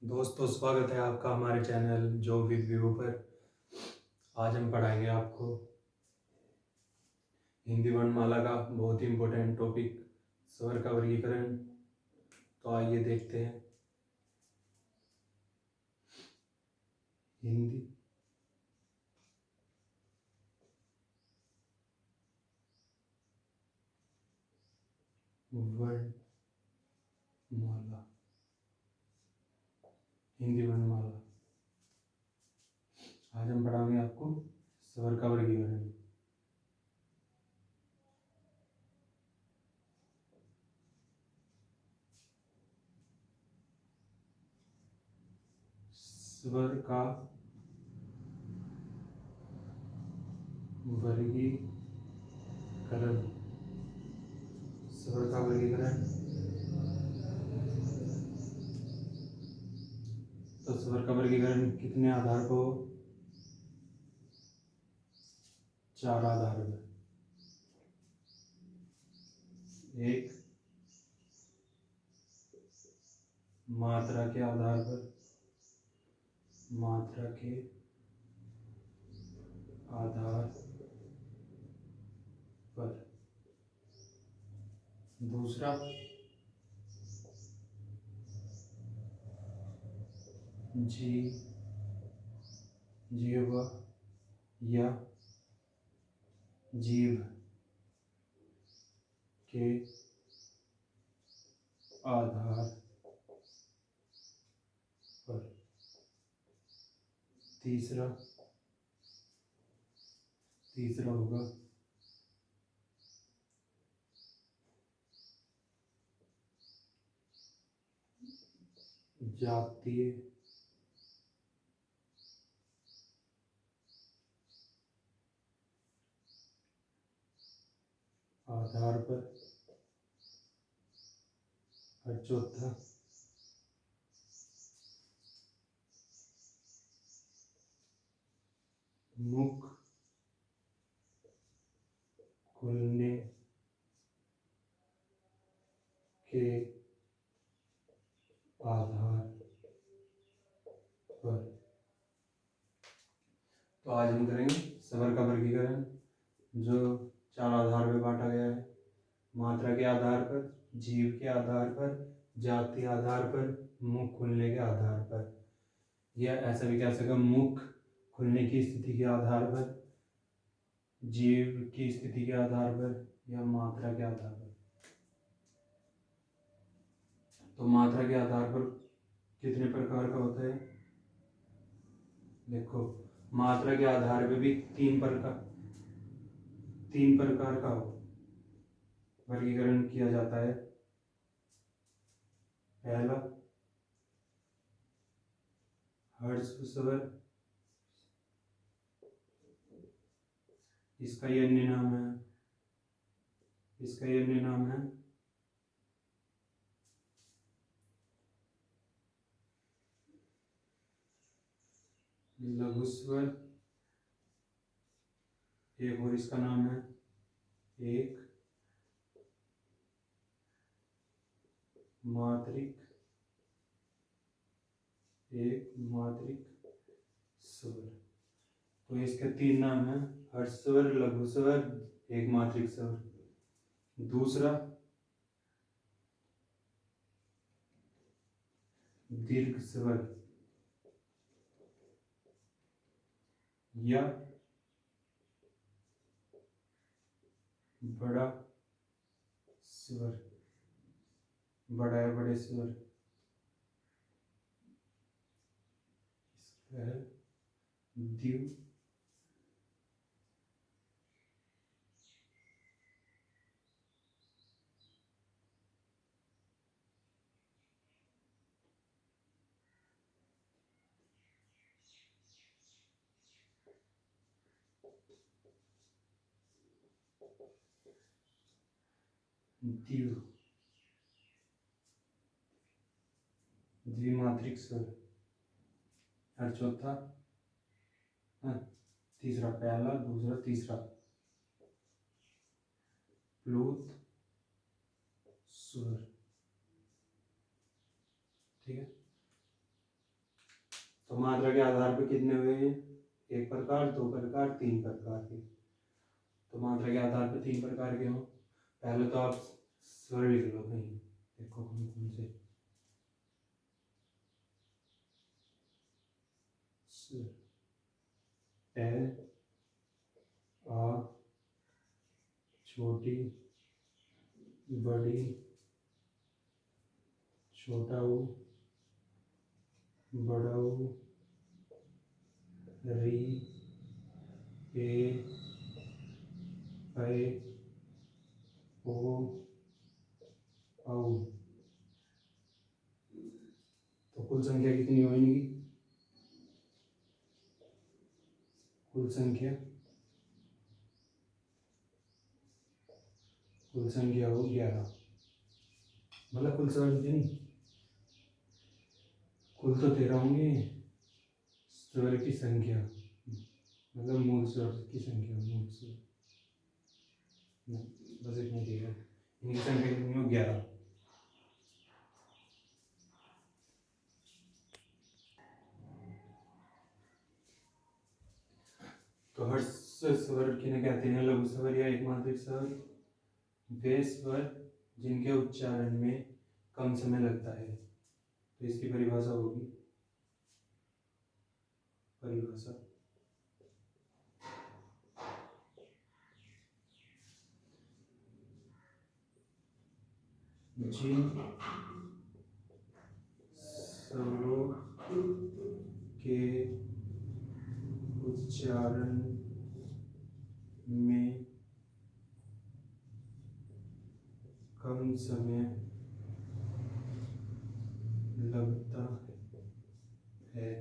दोस्तों, स्वागत है आपका हमारे चैनल जो विद व्यू पर। आज हम पढ़ाएंगे आपको हिंदी वर्णमाला का बहुत ही इम्पोर्टेंट टॉपिक स्वर का वर्गीकरण। तो आइए देखते हैं हिंदी वर्णमाला। हिंदी वर्णमाला आज हम पढ़ाएंगे आपको स्वर का वर्गीकरण। स्वर का वर्गीकरण। स्वर का वर्गीकरण। तो स्वर का वर्गीकरण कितने आधार को? 4 आधार पर। एक, मात्रा के आधार पर। मात्रा के आधार पर। दूसरा, जीव या जीव के आधार पर। तीसरा होगा जातीय आधार पर। और चौथा, मुख खुलने के आधार पर। तो आज हम करेंगे स्वर का वर्गीकरण, जो 4 आधार में बांटा गया है। मात्रा के आधार पर, जीव के आधार पर, जाति आधार पर, मुख खुलने के आधार पर। या ऐसा भी कह सकते, मुख खुलने की स्थिति के आधार पर, जीव की स्थिति के आधार पर, या मात्रा के आधार पर। तो मात्रा के आधार पर कितने प्रकार का होता है? देखो, मात्रा के आधार पर भी तीन प्रकार का वर्गीकरण किया जाता है। पहला, ह्रस्व स्वर। इसका ये अन्य नाम है लघु स्वर। एक और इसका नाम है एक मात्रिक स्वर। तो इसके 3 नाम हैं, ह्रस्व स्वर, लघु स्वर, एक मात्रिक स्वर। दूसरा, दीर्घ स्वर या बड़ा स्वर, बड़े स्वर। इसका है द्यू द्विमात्रिक स्वर। और चौथा, तीसरा, पहला, दूसरा, तीसरा, प्लूत स्वर। ठीक है। तो मात्रा के आधार पर कितने हुए हैं? 1 प्रकार, 2 प्रकार, 3 प्रकार के। तो मात्रा के आधार पर 3 प्रकार के हों। पहले तो आप स्वर लिख लो कहीं, देखो कौन कौन से ए, आ, छोटी, बड़ी, छोटा ऊ, बड़ा ऊ, री, ए, ऐ, ओ, औ। तो कुल संख्या कितनी हो इनकी? कुल संख्या हो 11। मतलब कुल स्वर नहीं, कुल तो 13 होंगे। स्वर की संख्या मतलब मूल स्वर की संख्या, मूल स्वर बस इतना ठीक है। इनकी संख्या कितनी हो? 11। तो हर्ष स्वर किन्हें कहते हैं? लघु स्वर या एकमात्रिक स्वर वे स्वर जिनके उच्चारण में कम समय लगता है। तो इसकी परिभाषा होगी, परिभाषा जिन स्वरों के उच्चारण में कम समय लगता है।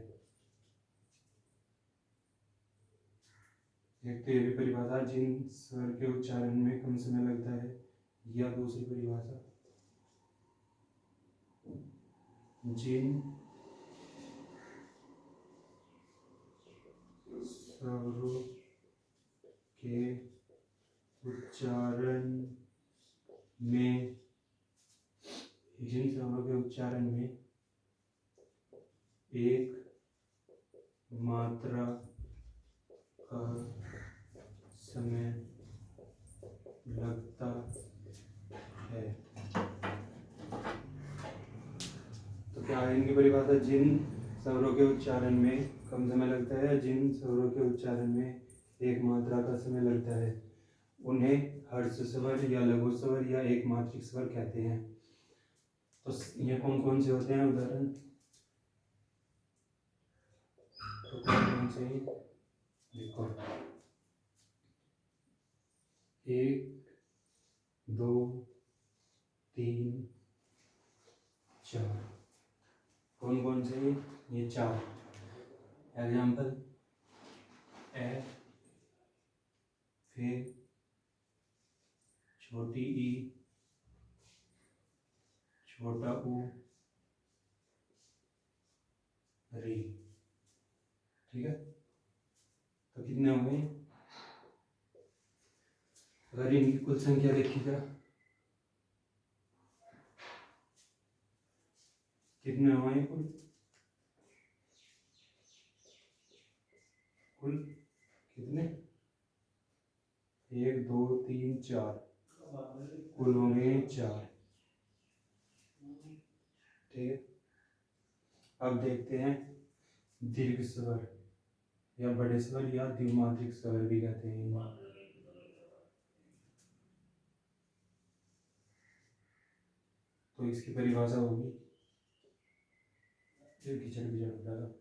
एक तो ये भी परिभाषा, जिन स्वर के उच्चारण में कम समय लगता है, या दूसरी परिभाषा जिन स्वरों के उच्चारण में, जिन स्वरों के उच्चारण में एक मात्रा का समय लगता है। तो क्या है इनकी परिभाषा? जिन स्वरों के उच्चारण में कम समय लगता है, जिन स्वरों के उच्चारण में एक मात्रा का समय लगता है, उन्हें हर्ष स्वर या लघु स्वर या एकमात्रिक स्वर कहते हैं। तो ये कौन कौन से होते हैं उदाहरण? तो कौन कौन से? देखो, 1, 2, 3, 4। कौन कौन से? ये 4। एग्जाम्पल, ए, फिर छोटी ई, छोटा ऊ, री। ठीक है, तो कितने हो गए? अगर इनकी कुल संख्या देखिएगा, कितने हुए कुल? कुल कितने? 1, 2, 3, 4। कुल होंगे 4। ठीक है, अब देखते हैं दीर्घ स्वर या बड़े स्वर या द्विमात्रिक स्वर भी कहते हैं। तो इसकी परिभाषा होगी, किचड़ बिचड़ हो जाएगा।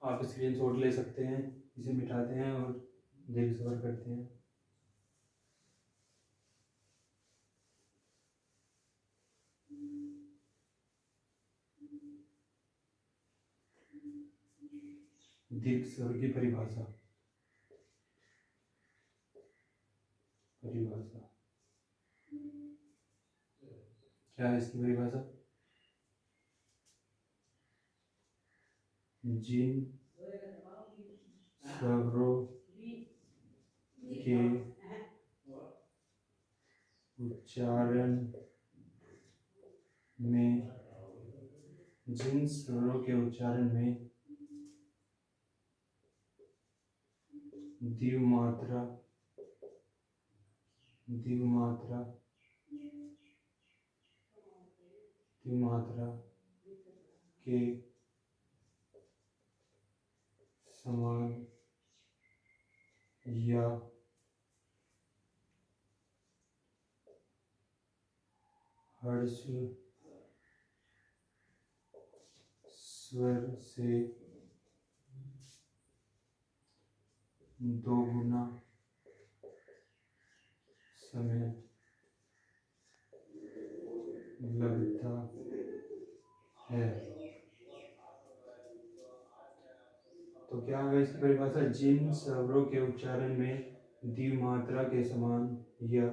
आप स्क्रीनशॉट ले सकते हैं, इसे मिटाते हैं और दीर्घ स्वर करते हैं। दीर्घ स्वर की परिभाषा, क्या है इसकी परिभाषा? जिन स्वरों के उच्चारण में, जिन स्वरों के उच्चारण में द्विमात्रा द्विमात्रा द्विमात्रा के समान या ह्रस्व स्वर से दोगुना समय लगता है। तो क्या है इसकी परिभाषा? जिन स्वरों के उच्चारण में द्विमात्रा के समान या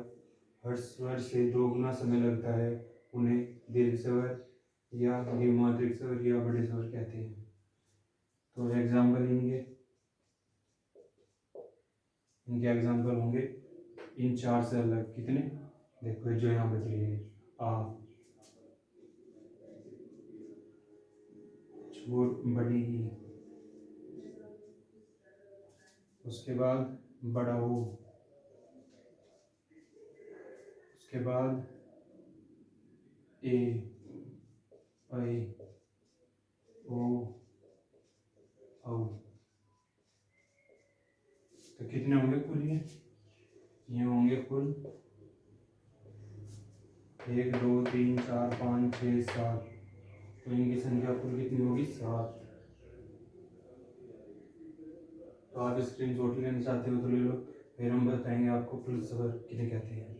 हर्ष स्वर से दोगुना समय लगता है उन्हें दीर्घ स्वर या द्विमात्रिक स्वर या बड़े स्वर कहते हैं। तो एग्जाम्पल इनके एग्जाम्पल होंगे इन चार से अलग। कितने? देखो जो यहाँ बच रही है आ, छोट बड़ी ई, उसके बाद बड़ा ओ, उसके बाद ए, ऐ, ओ, औ। तो कितने होंगे कुल? ये होंगे कुल 1 2 3 4 5 6 7। तो इनकी संख्या कुल कितनी होगी? 7। तो आप स्क्रीनशॉट लेना चाहते हो तो ले लो, फिर हम बताएंगे आपको पुलिस स्वर किन्हें कहते हैं।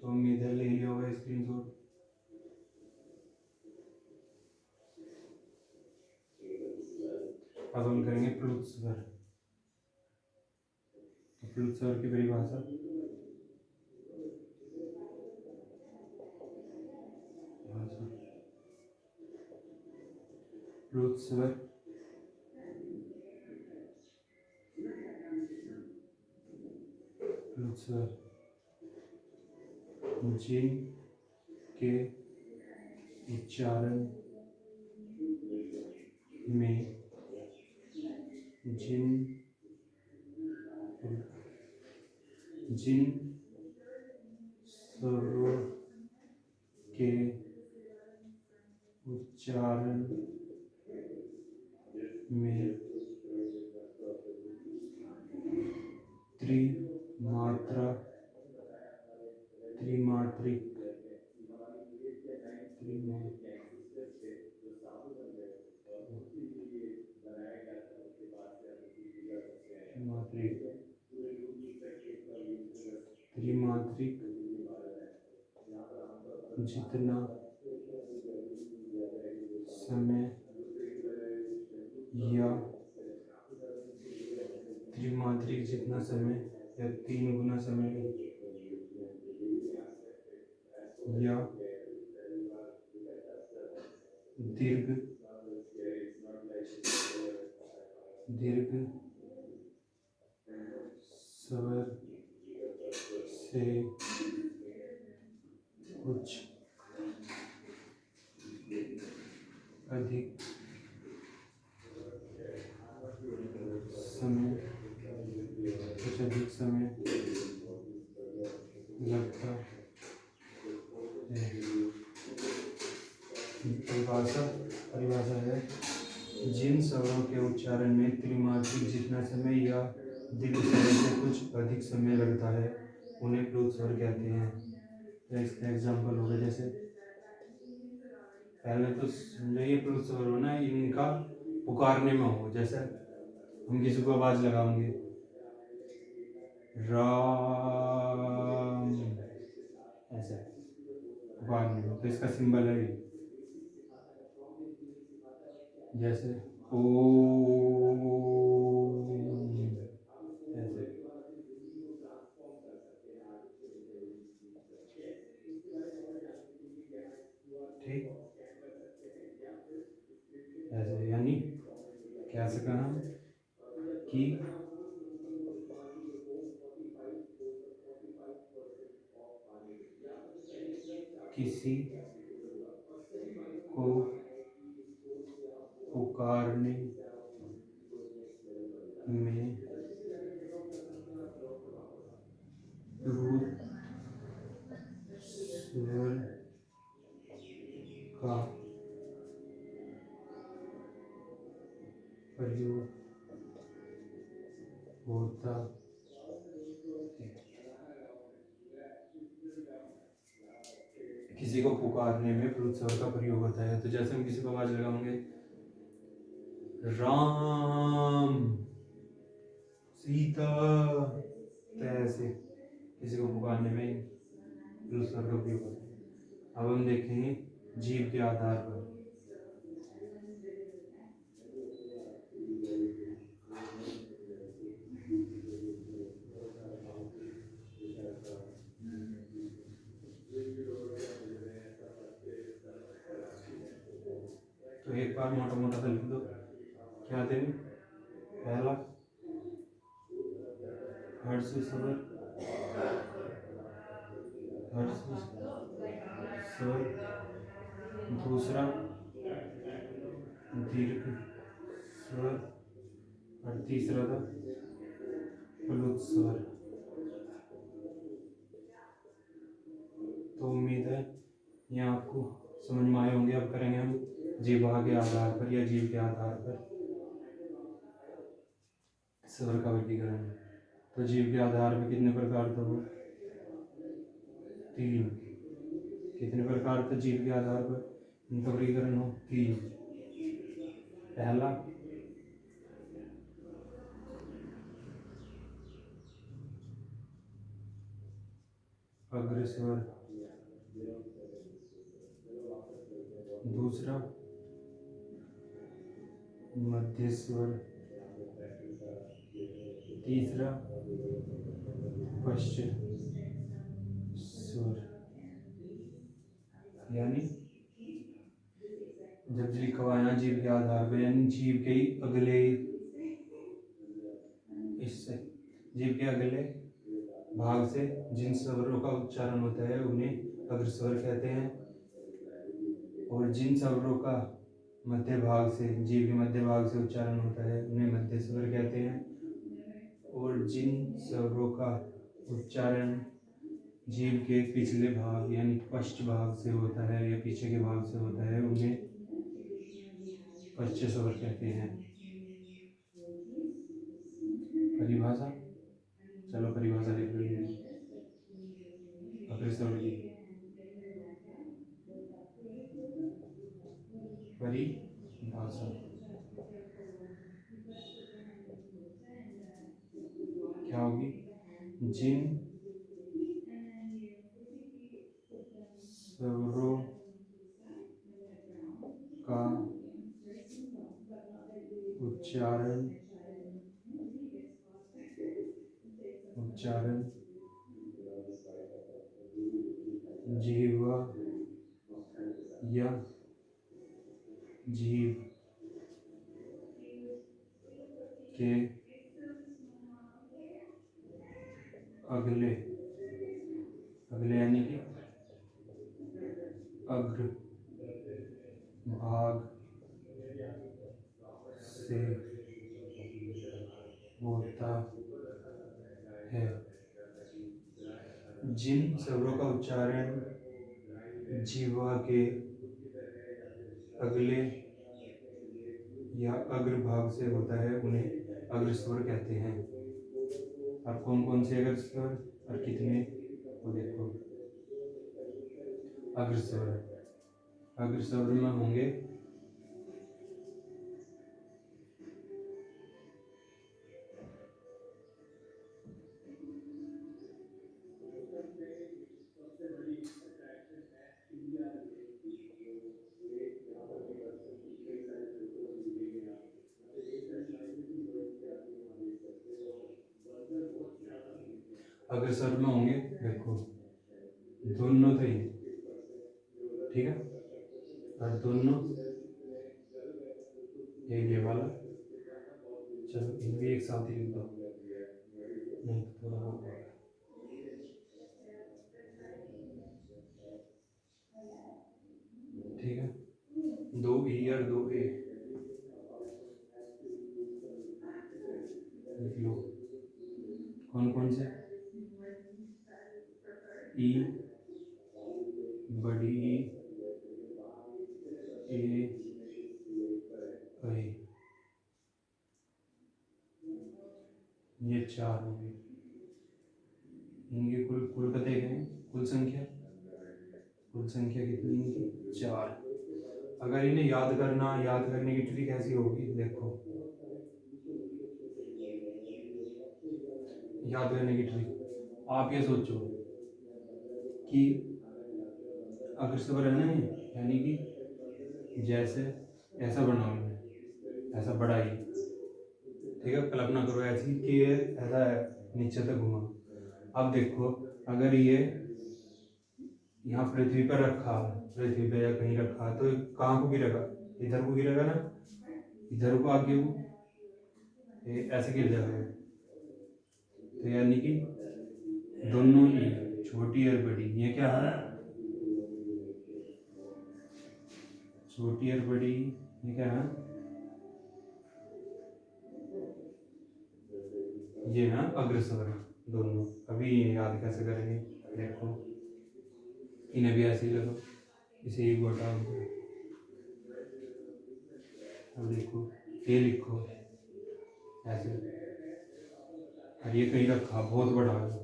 तो उम्मीद है ले लिया होगा स्क्रीनशॉट। अब हम करेंगे प्लुत स्वर। तो प्लुत स्वर की परिभाषा प्लुत स्वर जिन के उच्चारण में जिन स्वरों के उच्चारण में त्रिमात्रिक जितना समय या त्रिमात्रिक जितना समय या 3 गुना समय या दीर्घ स्वर से कुछ अधिक समय लगता है। परिभाषा है जिन स्वरों के उच्चारण में त्रिमात्रिक जितना समय या दीर्घ स्वर से कुछ अधिक समय लगता है उन्हें प्लुत स्वर कहते हैं। तो इसका एग्जाम्पल होगा, जैसे पहले तो समझो ये प्लुत स्वर हो ना, इनका पुकारने में हो। जैसे हम किसी को आवाज लगाएंगे राम, ऐसे पुकारने में, तो इसका सिंबल है ये। जैसे ओम, ऐसे। ठीक, ऐसे यानी कैसे कहा कि किसी को पुकारने में रूप स्वर का प्रयोग होता है। किसी को पुकारने में प्लुत स्वर का प्रयोग होता है। तो जैसे हम किसी को आवाज लगाएंगे राम सीता, तो ऐसे किसी को पुकारने में प्लुत स्वर का प्रयोग होता है। अब हम देखेंगे जीव के आधार पर। तो एक बार मोटा मोटा सा लिख दो, क्या थे? पहला हर्ष स्वर, हर्ष स्वर। दूसरा दीर्घ स्वर और तीसरा था प्लुत स्वर। तो उम्मीद है ये आपको समझ में आए होंगे। अब करेंगे हम जीवा के आधार पर या जीव के आधार पर स्वर का वर्गीकरण। तो जीव के आधार पर कितने प्रकार थे? वो 3। कितने प्रकार थे जीव के आधार पर? इनका वर्गीकरण हो 3। पहला अग्रस्वर, दूसरा मध्य स्वर, तीसरा पश्च स्वर। यानी जब लिखा हुआ है ना जीव के आधार पर, यानी जीव के ही अगले, इससे जीव के अगले भाग से जिन स्वरों का उच्चारण होता है उन्हें अग्रस्वर कहते हैं, और जिन स्वरों का मध्य भाग से, जीव के मध्य भाग से उच्चारण होता है उन्हें मध्य स्वर कहते हैं, और जिन स्वरों का उच्चारण जीव के पिछले भाग यानी पश्च भाग से होता है या पीछे के भाग से होता है उन्हें पश्च स्वर कहते हैं। परिभाषा, चलो परिभाषा लिख लेंगे अग्रस्वर की। परिभाषा क्या होगी? जिन स्वरों का उच्चारण जीवा या जीव के अगले यानी कि अग्र भाग से होता है। जिन स्वरों का उच्चारण जीवा के अगले या अग्र भाग से होता है उन्हें अग्रस्वर कहते हैं। अब कौन कौन से अग्रस्वर और कितने, तो देखो अग्रस्वर में होंगे अग्रस्वर में होंगे, देखो दोनों थे, ठीक है, और दोनों ये वाला, चलो इन भी एक साथ ही लिख दो, नहीं तो थोड़ा वो ठीक है। 2 ई और 2 ए, लिख लो। कौन कौन से? ई, बड़ी ई, ए, ऐ, ये 4 हो गए। इनकी कुल कुल का देखें, कुल संख्या कितनी इनकी? 4। अगर इन्हें याद करने की ट्रिक कैसी होगी देखो। याद करने की ट्रिक आप ये सोचो कि अगर सबर है ना, यानी कि जैसे ऐसा बनाओ इन्हें, ऐसा बड़ा ही, ठीक है, कल्पना करो ऐसी कि ये ऐसा है, नीचे तक घुमा। अब देखो अगर ये यहाँ पृथ्वी पर रखा, पृथ्वी पे या कहीं रखा, तो कहाँ को गिरेगा? इधर को गिरेगा ना, इधर को आगे को ये ऐसे गिर जाएगा। तो यानी कि दोनों ही, छोटी और बड़ी, ये क्या है? छोटी और बड़ी, ये क्या है? ये है अग्रस्वर दोनों। अभी ये याद कैसे करेंगे देखो, इन्हें भी ऐसे ही लगो, इसे ही गोटा। अब देखो ये लिखो ऐसे, और ये कहीं रखा बहुत बड़ा है,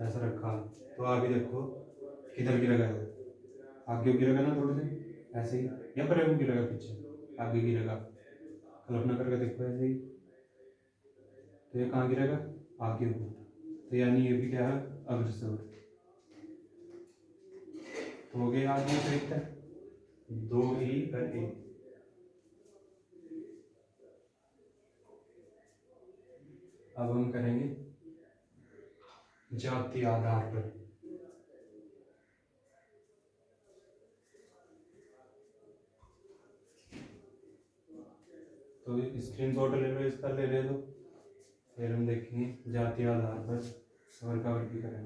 ऐसा रखा, तो आगे देखो किधर गिरेगा? आगे गिरेगा ना थोड़े से ऐसे ही, या परे को गिरेगा? पीछे, आगे गिरेगा। कल्पना करके देखो ऐसे ही, तो ये कहाँ गिरेगा? आगे को। तो यानी ये भी क्या है? अग्रसर। तो हो गया आगे तरीका 2 ई और ए। अब हम करेंगे जाति आधार पर। तो स्क्रीनशॉट ले लो इसका, ले लो, फिर हम देखेंगे जाति आधार पर स्वर का वर्गीकरण।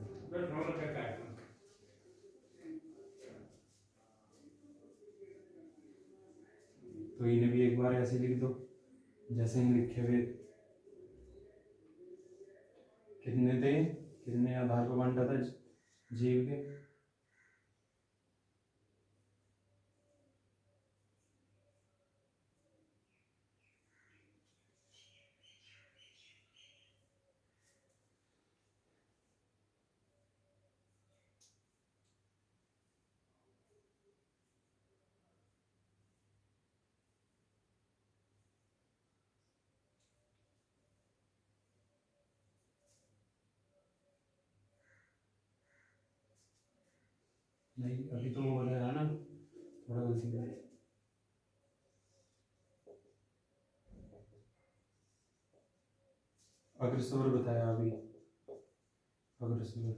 तो इन्हें भी एक बार ऐसे लिख दो जैसे हम लिखे हुए। कितने थे? कितने आधार पर बांटा था जीव के? नहीं, अभी तो वो बताया ना, थोड़ा गलती कर। अग्रस्वर बताया अभी, अग्रस्वर।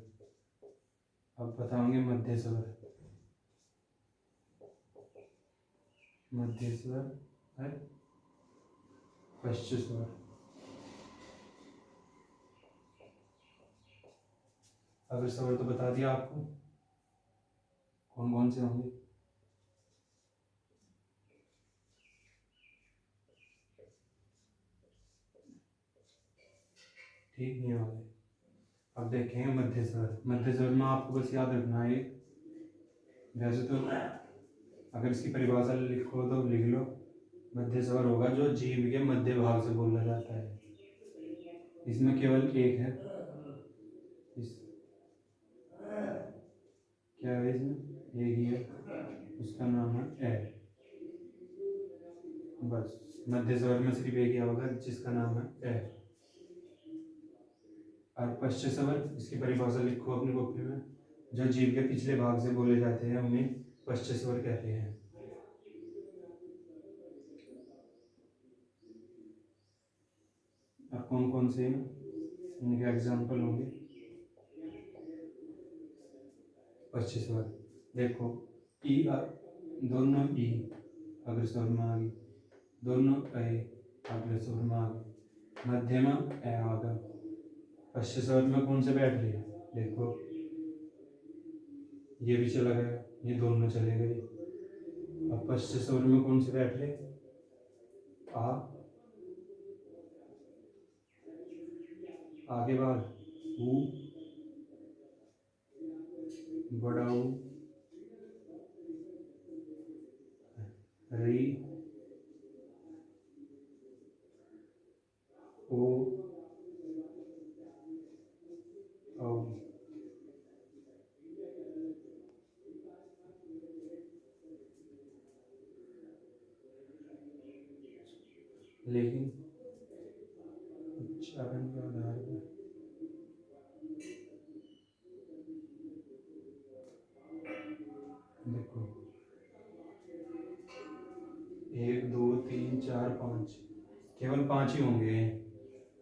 अब बताओगे मध्य स्वर। मध्य स्वर है पश्च स्वर। अग्रस्वर तो बता दिया आपको, कौन कौन से होंगे। ठीक नहीं होंगे। अब देखेंगे मध्य स्वर। मध्य स्वर में आपको बस याद रखना है, वैसे तो अगर इसकी परिभाषा लिखो तो लिख लो, मध्य स्वर होगा जो जीभ के मध्य भाग से बोला जाता है। इसमें केवल एक है, इस क्या है इसमें? एक ही है, उसका नाम है ए। बस मध्य स्वर में सिर्फ एक ही होगा जिसका नाम है ए। और पश्च स्वर, इसकी परिभाषा लिखो अपनी कॉपी में, जो जीभ के पिछले भाग से बोले जाते हैं उन्हें पश्च स्वर कहते हैं। और कौन कौन से इनके एग्जाम्पल होंगे पश्च स्वर? देखो ई, दोनों ई अग्रस्वर में आ गई, दोनों ए अग्रस्वर में आ गई, मध्य में ए आ गया। पश्च स्वर में कौन से बैठ रही है? देखो ये भी चला गया, ये दोनों चले गए। अब पश्च स्वर में कौन से बैठ रहे? आ आगे बार ऊ, बड़ा ऊ, री, ओ, औ। लेकिन उच्चारण के आधार पर देखो 1 2 3 4 5, केवल 5 ही होंगे।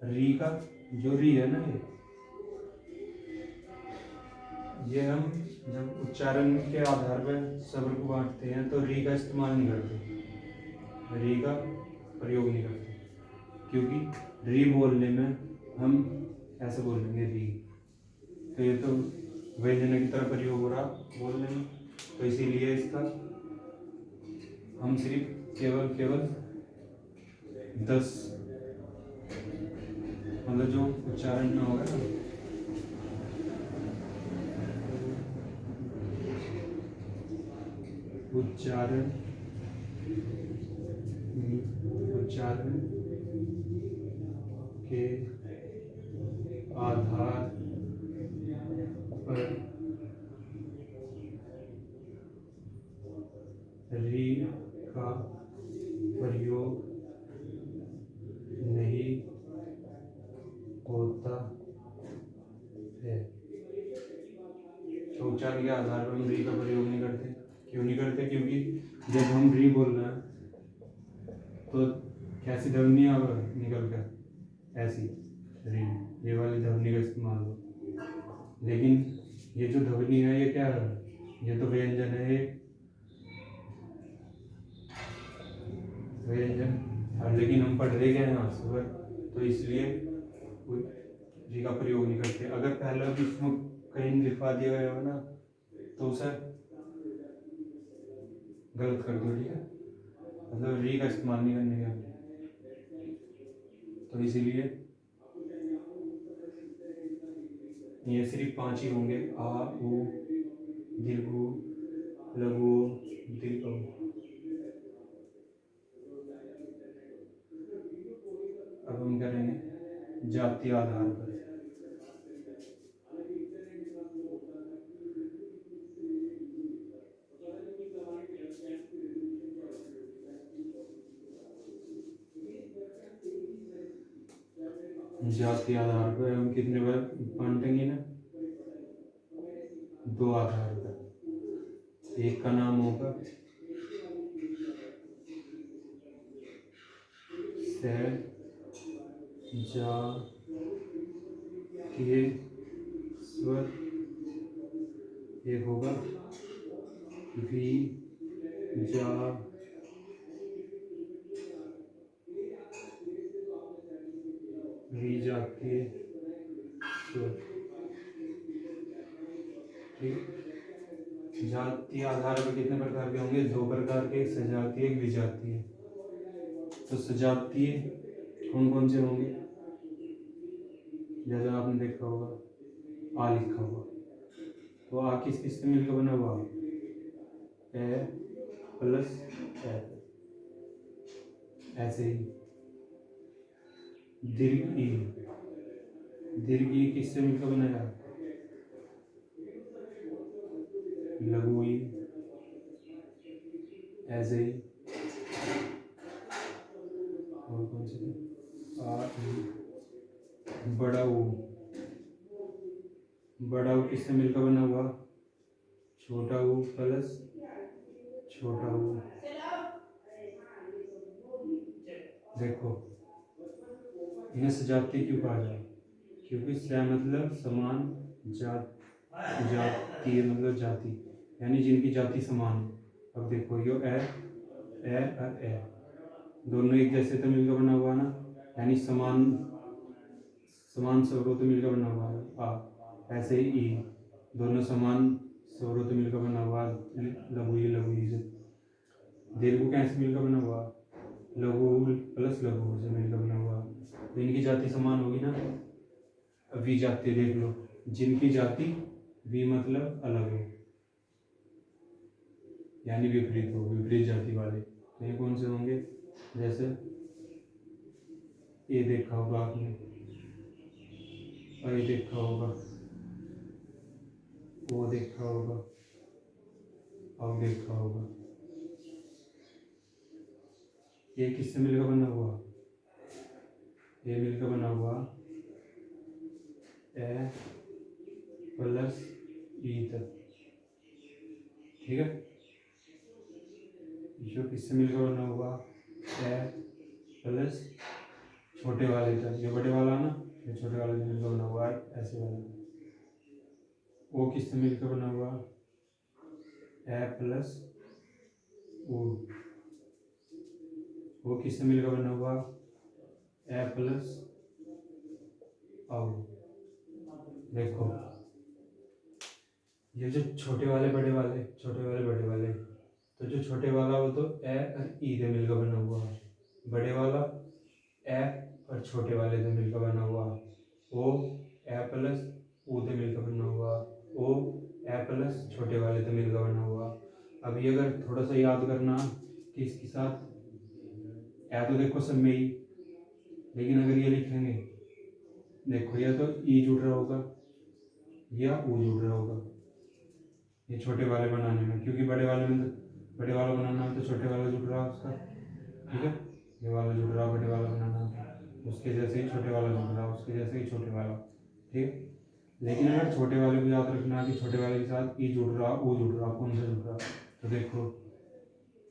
री का जो री है ना, ये हम जब उच्चारण के आधार पर स्वर को बांटते हैं तो री का इस्तेमाल नहीं करते, री का प्रयोग नहीं करते, क्योंकि री बोलने में हम ऐसे बोलेंगे री, तो ये तो व्यंजन की तरह प्रयोग हो रहा बोलने में, तो इसीलिए इसका हम सिर्फ केवल 10 मतलब जो उच्चारण में होगा ना, उच्चारण के आधार पर री का प्रयोग नहीं होता है। तो उच्चारण के आधार पर हम री का प्रयोग नहीं करते। क्यों नहीं करते? क्योंकि जब हम री बोल रहे हैं तो कैसी ध्वनि अब निकल कर, ऐसी री, ये वाली ध्वनि का इस्तेमाल हो। लेकिन ये जो ध्वनि है ये क्या है? ये तो व्यंजन है, व्यंजन। लेकिन हम पढ़ रहे क्या है स्वर, तो इसलिए री का प्रयोग नहीं करते। अगर पहला भी इसमें कहीं लिखवा दिया गया हो ना तो उसे गलत कर दो, ठीक है? मतलब री का इस्तेमाल नहीं करने का, तो इसीलिए ये सिर्फ 5 ही होंगे, आ, उ, दीर्घ, लघु, दीर्घ। अब हम करेंगे जातीय आधार पर। जातीय आधार पर हम कितने बार बांटेंगे ना? 2 आधार पर। एक का नाम होगा सजातीय स्वर, एक होगा विजातीय स्वर। ठीक, जातीय आधार पर कितने प्रकार के होंगे? 2 प्रकार के, सजातीय, एक विजातीय। तो सजातीय कौन कौन से होंगे? जैसा आपने देखा होगा आ लिखा होगा, तो आ किस किस से मिलकर बना हुआ? ए प्लस ए। ऐसे ही दीर्घ ई, दीर्घ ई किससे मिलकर बनाया? लघु ई। ऐसे ही और कौन से थे? आ ई। बड़ा ऊ, बड़ा ऊ किससे मिलकर बना हुआ? छोटा ऊ प्लस छोटा ऊ। देखो इन्हें सजातीय क्यों कहा जाए? क्योंकि स मतलब समान, जात, जातीय मतलब जाति, यानी जिनकी जाति समान हो। अब देखो यो ए और ए दोनों एक जैसे तो मिलकर बना हुआ ना, यानी समान समान स्वरों तो मिलकर बना हुआ है आ। ऐसे ही ई दोनों समान स्वरों तो मिलकर बना हुआ लघु ई से। दीर्घ कैसे मिलकर बना हुआ? लघु प्लस लघु से मिलकर बना हुआ, तो इनकी जाति समान होगी ना। विजातीय देख लो, जिनकी जाति वी मतलब अलग हो, यानी विपरीत हो, विपरीत जाति वाले। तो ये कौन से होंगे? जैसे ये देखा होगा आपने, और ये देखा होगा, वो देखा होगा, और देखा होगा। ये किससे मिलकर बना हुआ? ये मिलकर बना हुआ ए प्लस ई तक, ठीक है। जो किससे मिलकर बना हुआ? ए प्लस छोटे वाले तक, ये बड़े वाला ना, ये छोटे वाले से मिलकर बना हुआ है, ऐसे वाला। वो किससे मिलकर बना हुआ? ए प्लस ओ। वो किससे मिलकर बना हुआ? ए प्लस औ। देखो ये जो छोटे वाले बड़े वाले, छोटे वाले बड़े वाले, तो जो छोटे वाला वो तो ए और ई से मिलकर बना हुआ, बड़े वाला ए और छोटे वाले से मिलकर बना हुआ, ओ ए प्लस ओ से मिलकर बना हुआ, ओ ए प्लस छोटे वाले से मिलकर बना हुआ। अब ये अगर थोड़ा सा याद करना कि इसके साथ ए तो देखो सब में ही, लेकिन अगर ये लिखेंगे, देखो या तो ई जुड़ रहा होगा या ओ जुड़ रहा होगा, ये छोटे वाले बनाने में, क्योंकि बड़े वाले में तो बड़े वाला बनाना है तो छोटे वाला जुड़ रहा है उसका, ठीक है। ये वाला जुड़ रहा, बड़े वाला बनाना है उसके जैसे ही छोटे वाला जुड़ रहा, उसके जैसे ही छोटे वाला, ठीक है। लेकिन अगर छोटे वाले को याद रखना कि छोटे वाले के साथ ई जुड़ रहा, ओ जुड़ रहा, कौन सा जुड़ रहा, तो देखो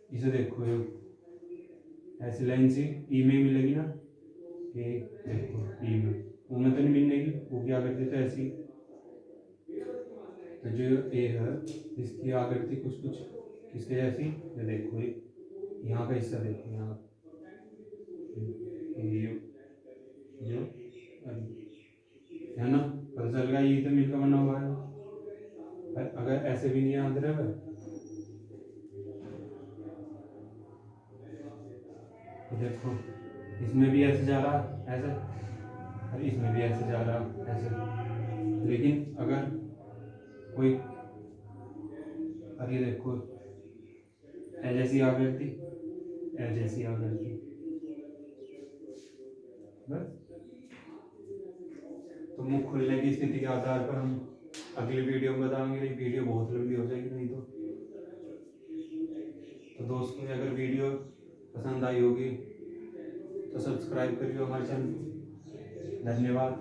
इसे देखो, ये ऐसी लाइन से ई में मिलेगी ना, ये देखो ई में, ओ में तो नहीं मिलेगी, वो क्या करते थे ऐसी। तो जो ए है इसकी आकृति कुछ कुछ किसके जैसी, ये देखो यहाँ का हिस्सा देखो, यहाँ यो है ना, पता चल गया ये तो मिलकर बना हुआ है। अगर ऐसे भी नहीं याद रहे तो देखो इसमें भी ऐसे जा रहा ऐसे, और इसमें भी ऐसे जा रहा ऐसे, लेकिन अगर कोई, और ये देखो ए जैसी आकृति, ए जैसी आकृति, बस। तो मुख खुलने की स्थिति के आधार पर हम अगली वीडियो में बताएंगे, वीडियो बहुत लंबी हो जाएगी नहीं तो दोस्तों अगर वीडियो पसंद आई होगी तो सब्सक्राइब करिए हमारे चैनल। धन्यवाद।